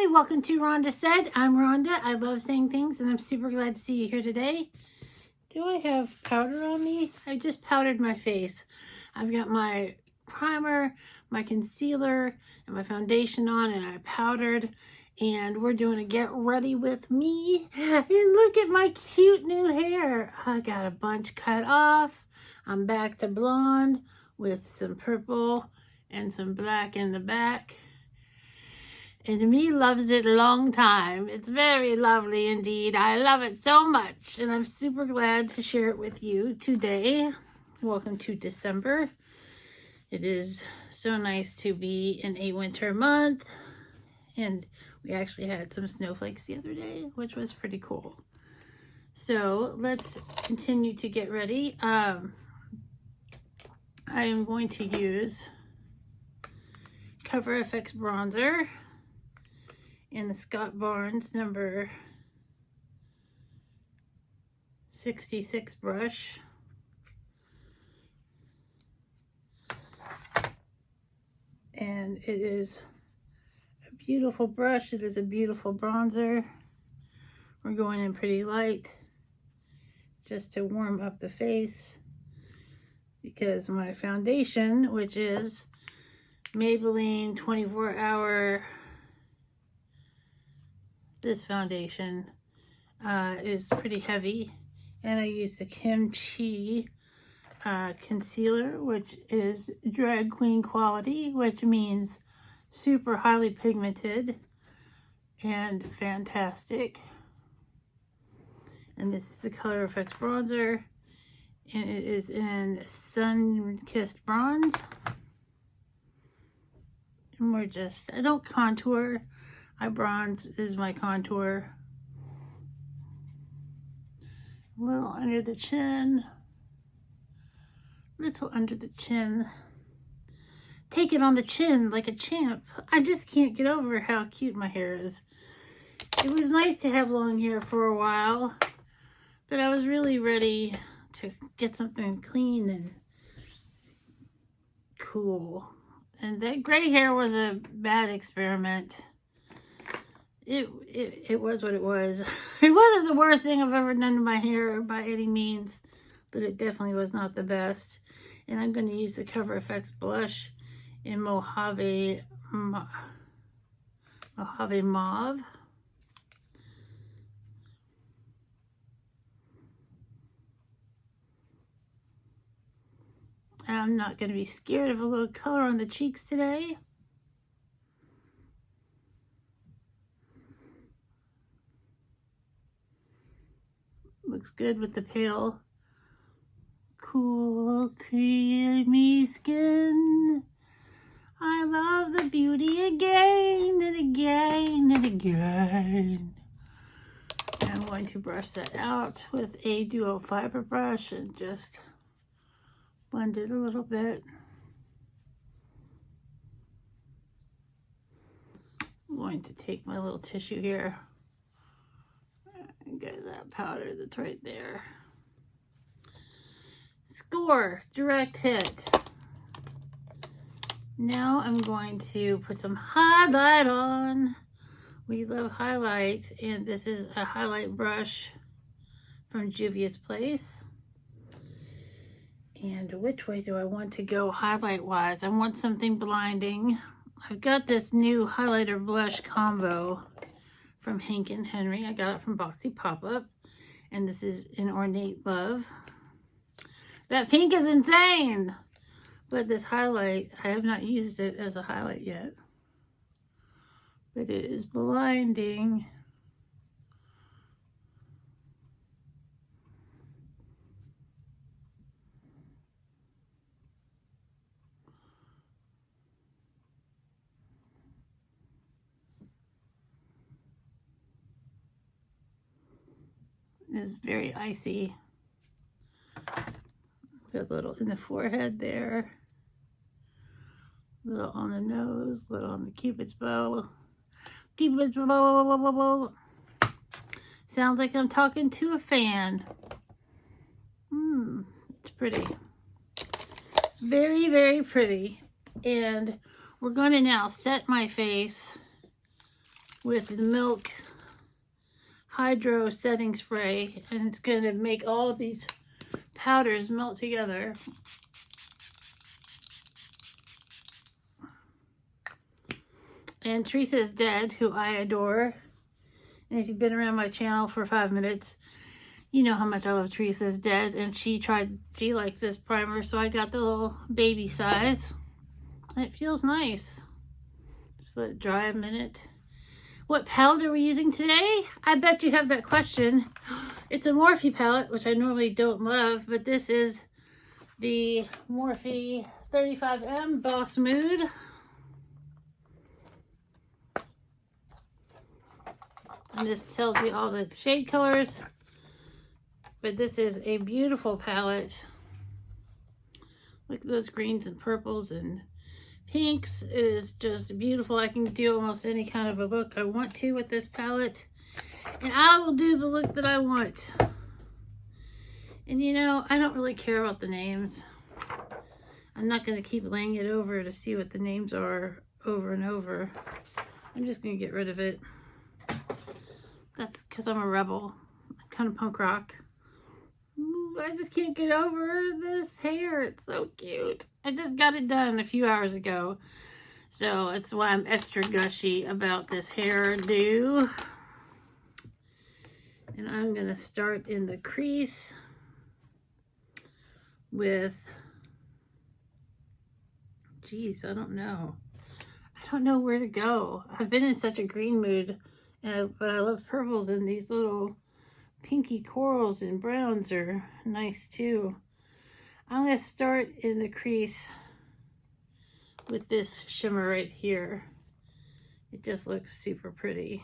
Hi, welcome to Rhonda Said. I'm Rhonda. I love saying things and I'm super glad to see you here today. Do I have powder on me? I just powdered my face. I've got my primer, my concealer, and my foundation on, and I powdered. And we're doing a get ready with me. And look at my cute new hair. I got a bunch cut off. I'm back to blonde with some purple and some black in the back. And me loves it a long time. It's very lovely indeed. I love it so much. And I'm super glad to share it with you today. Welcome to December. It is so nice to be in a winter month. And we actually had some snowflakes the other day, which was pretty cool. So let's continue to get ready. I am going to use Cover FX bronzer in the Scott Barnes number 66 brush. And it is a beautiful brush. It is a beautiful bronzer. We're going in pretty light just to warm up the face, because my foundation, which is Maybelline 24-hour, this foundation is pretty heavy, and I use the Kimchi concealer, which is drag queen quality, which means super highly pigmented and fantastic. And this is the Color FX bronzer, and it is in Sun-Kissed Bronze. And we're just, I don't contour. I bronze is my contour. A little under the chin. Little under the chin. Take it on the chin like a champ. I just can't get over how cute my hair is. It was nice to have long hair for a while, but I was really ready to get something clean and cool. And that gray hair was a bad experiment. It was what it was. It wasn't the worst thing I've ever done to my hair by any means, but it definitely was not the best. And I'm going to use the Cover FX blush in Mojave Mauve. I'm not going to be scared of a little color on the cheeks today. Looks good with the pale, cool, creamy skin. I love the beauty again and again and again. And I'm going to brush that out with a duo fiber brush and just blend it a little bit. I'm going to take my little tissue here and get that powder that's right there. Score, direct hit. Now I'm going to put some highlight on. We love highlight, and this is a highlight brush from Juvia's Place. And which way do I want to go highlight wise? I want something blinding. I've got this new highlighter blush combo from Hank & Henry. I got it from Boxy Pop-Up, and this is in Ornate Love. That pink is insane, but this highlight, I have not used it as a highlight yet, but it is blinding. It's very icy. Put a little in the forehead there. A little on the nose, a little on the Cupid's bow. Cupid's bow. Sounds like I'm talking to a fan. It's pretty. Very, very pretty. And we're going to now set my face with the Milk Hydro Setting Spray, and it's going to make all of these powders melt together. And Teresa is Dead, who I adore. And if you've been around my channel for 5 minutes, you know how much I love Teresa is Dead. And she likes this primer, so I got the little baby size. And it feels nice. Just let it dry a minute. What palette are we using today? I bet you have that question. It's a Morphe palette, which I normally don't love, but this is the Morphe 35M Boss Mood. And this tells you all the shade colors. But this is a beautiful palette. Look at those greens and purples and pinks. It is just beautiful. I can do almost any kind of a look I want to with this palette. And I will do the look that I want. And you know, I don't really care about the names. I'm not going to keep laying it over to see what the names are over and over. I'm just going to get rid of it. That's because I'm a rebel. I'm kind of punk rock. Ooh, I just can't get over this hair. It's so cute. I just got it done a few hours ago. So that's why I'm extra gushy about this hairdo. And I'm going to start in the crease with, geez, I don't know. I don't know where to go. I've been in such a green mood. But I love purples, and these little pinky corals and browns are nice too. I'm going to start in the crease with this shimmer right here. It just looks super pretty.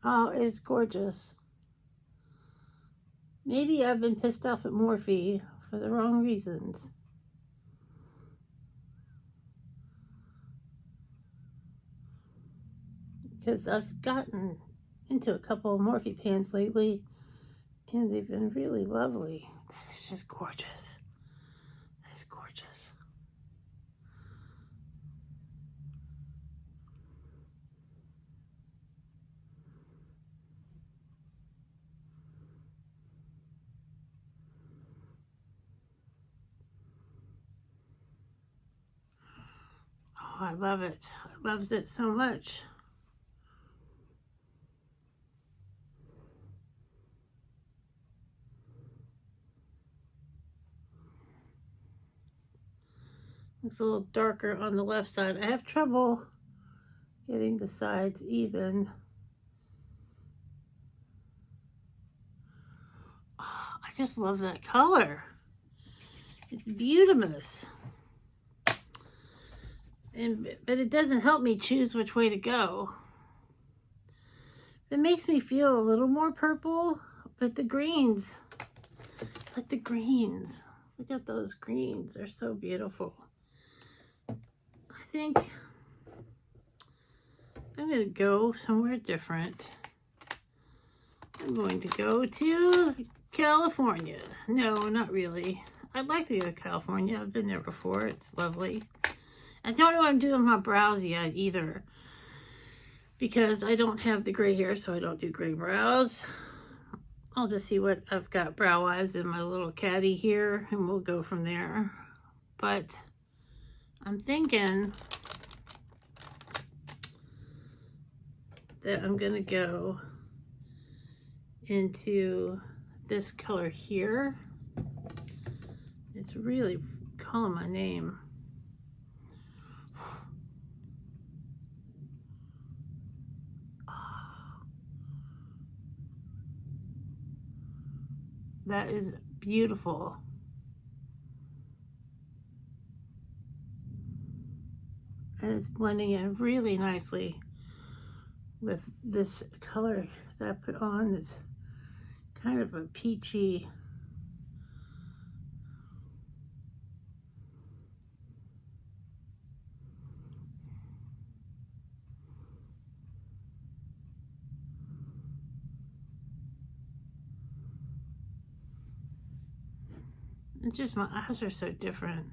Oh, it's gorgeous. Maybe I've been pissed off at Morphe for the wrong reasons. Because I've gotten into a couple of Morphe pants lately, and they've been really lovely. That is just gorgeous. That is gorgeous. Oh, I love it. I loves it so much. Looks a little darker on the left side. I have trouble getting the sides even. Oh, I just love that color. It's beautimous. But it doesn't help me choose which way to go. It makes me feel a little more purple, but the greens, look at those greens. They're so beautiful. I think I'm going to go somewhere different. I'm going to go to California. No, not really. I'd like to go to California. I've been there before. It's lovely. I don't know what I'm doing with my brows yet either, because I don't have the gray hair, so I don't do gray brows. I'll just see what I've got brow-wise in my little caddy here, and we'll go from there. But I'm thinking that I'm gonna go into this color here. It's really calling my name. That is beautiful. And it's blending in really nicely with this color that I put on. It's kind of a peachy. It's just my eyes are so different.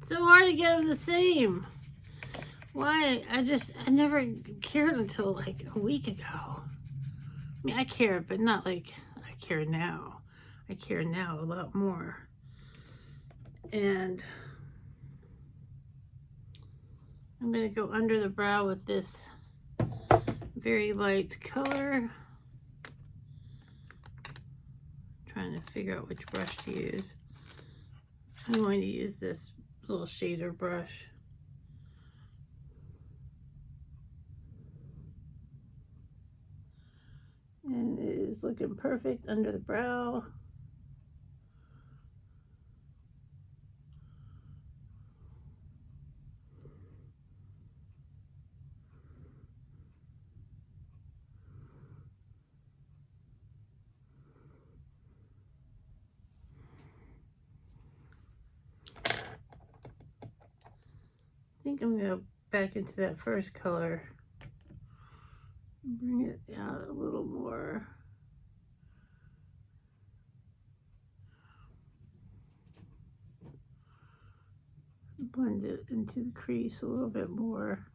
It's so hard to get them the same. Why? I never cared until like a week ago. I mean, I cared, but not like I care now. I care now a lot more. And I'm going to go under the brow with this very light color. Trying to figure out which brush to use. I'm going to use this little shader brush. And it is looking perfect under the brow. I think I'm going to go back into that first color. Bring it out a little more. Blend it into the crease a little bit more.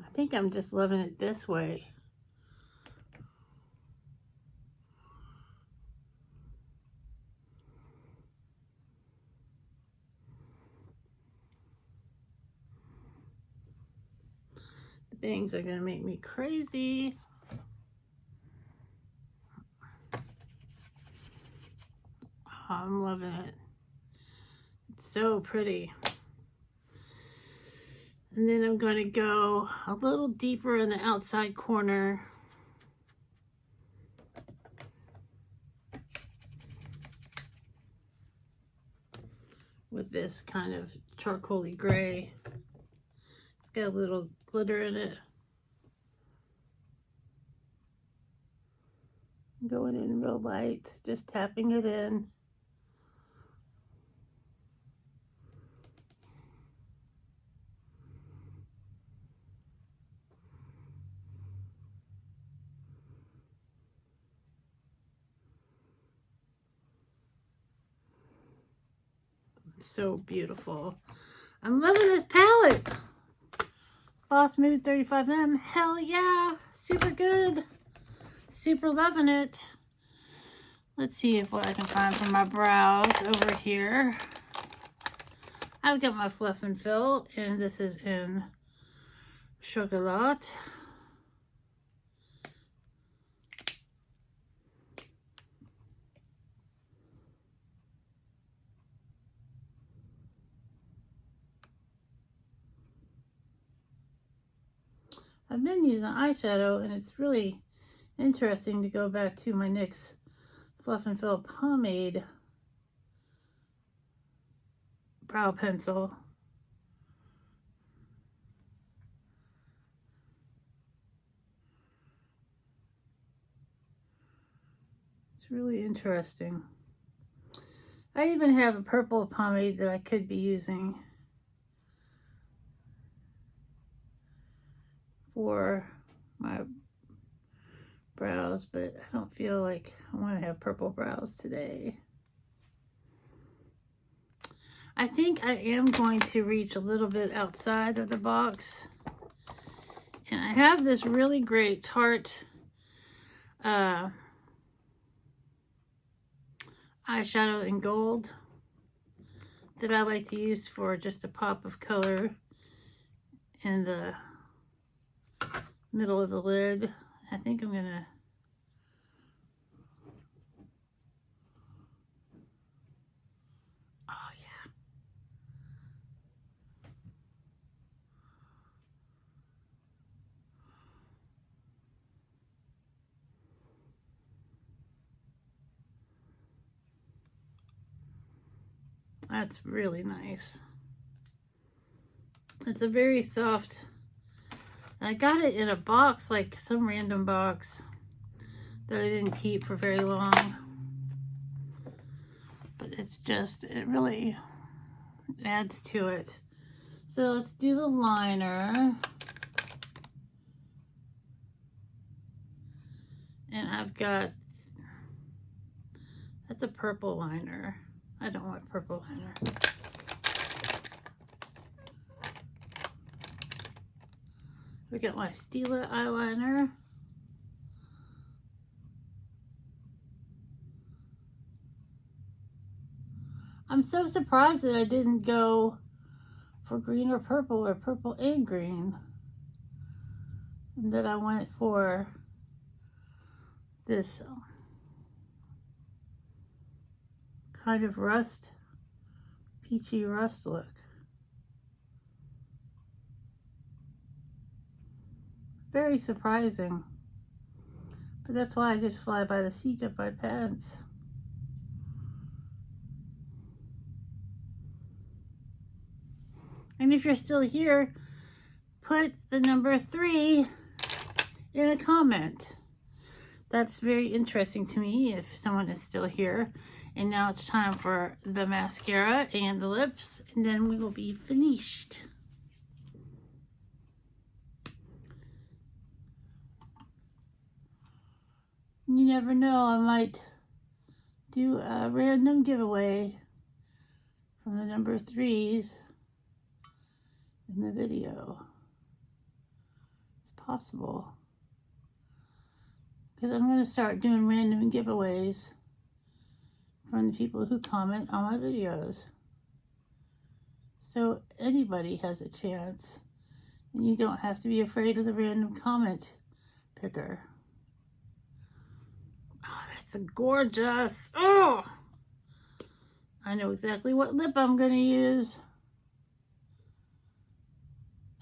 I think I'm just loving it this way. The bangs are gonna make me crazy. Oh, I'm loving it. It's so pretty. And then I'm going to go a little deeper in the outside corner. With this kind of charcoaly gray. It's got a little glitter in it. Going in real light, just tapping it in. So beautiful. I'm loving this palette. Boss Mood 35M. Hell yeah. Super good. Super loving it. Let's see what I can find for my brows over here. I've got my Fluff and Fill, and this is in Chocolat. I've been using eyeshadow, and it's really interesting to go back to my NYX Fluff and Fill Pomade brow pencil. It's really interesting. I even have a purple pomade that I could be using for my brows, but I don't feel like I want to have purple brows today. I think I am going to reach a little bit outside of the box. And I have this really great Tarte eyeshadow in gold that I like to use for just a pop of color in the middle of the lid. I think I'm gonna that's really nice. It's a very soft. I got it in a box, like some random box that I didn't keep for very long. but it's just, it really adds to it. So let's do the liner. And I've got, that's a purple liner. I don't want purple liner. We got my Stila eyeliner. I'm so surprised that I didn't go for green or purple and green. And that I went for this kind of rust, peachy rust look. Very surprising. But that's why I just fly by the seat of my pants. And if you're still here, put the number 3 in a comment. That's very interesting to me if someone is still here. And now it's time for the mascara and the lips, and then we will be finished. You never know, I might do a random giveaway from the number 3s in the video. It's possible. Because I'm going to start doing random giveaways from the people who comment on my videos. So anybody has a chance. And you don't have to be afraid of the random comment picker. Oh, that's gorgeous. Oh! I know exactly what lip I'm going to use.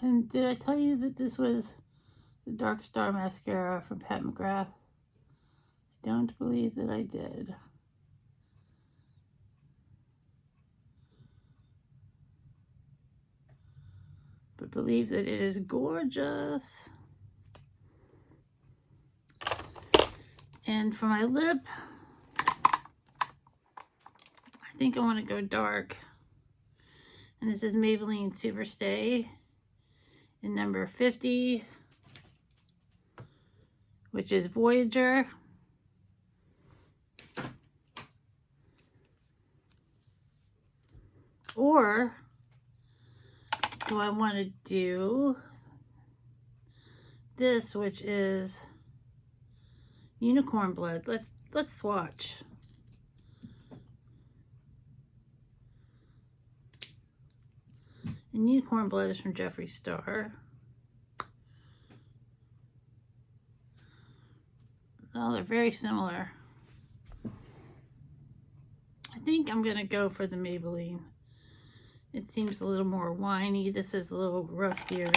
And did I tell you that this was the Dark Star mascara from Pat McGrath? I don't believe that I did. But believe that it is gorgeous. And for my lip, I think I want to go dark. And this is Maybelline Superstay in number 50, which is Voyager. Or do I want to do this, which is Unicorn Blood? Let's swatch. And Unicorn Blood is from Jeffree Star. Oh, they're very similar. I think I'm gonna go for the Maybelline. It seems a little more winey. This is a little rustier.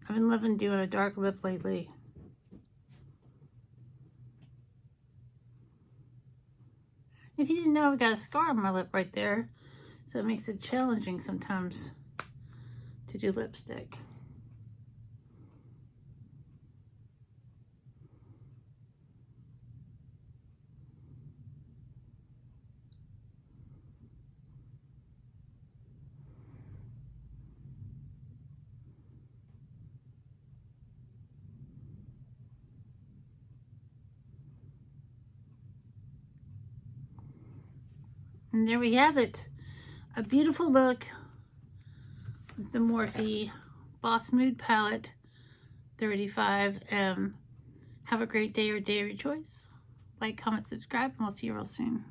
I've been loving doing a dark lip lately. If you didn't know, I've got a scar on my lip right there. So it makes it challenging sometimes to do lipstick. And there we have it. A beautiful look with the Morphe Boss Mood Palette 35M. Have a great day or day of your choice. Like, comment, subscribe, and we'll see you real soon.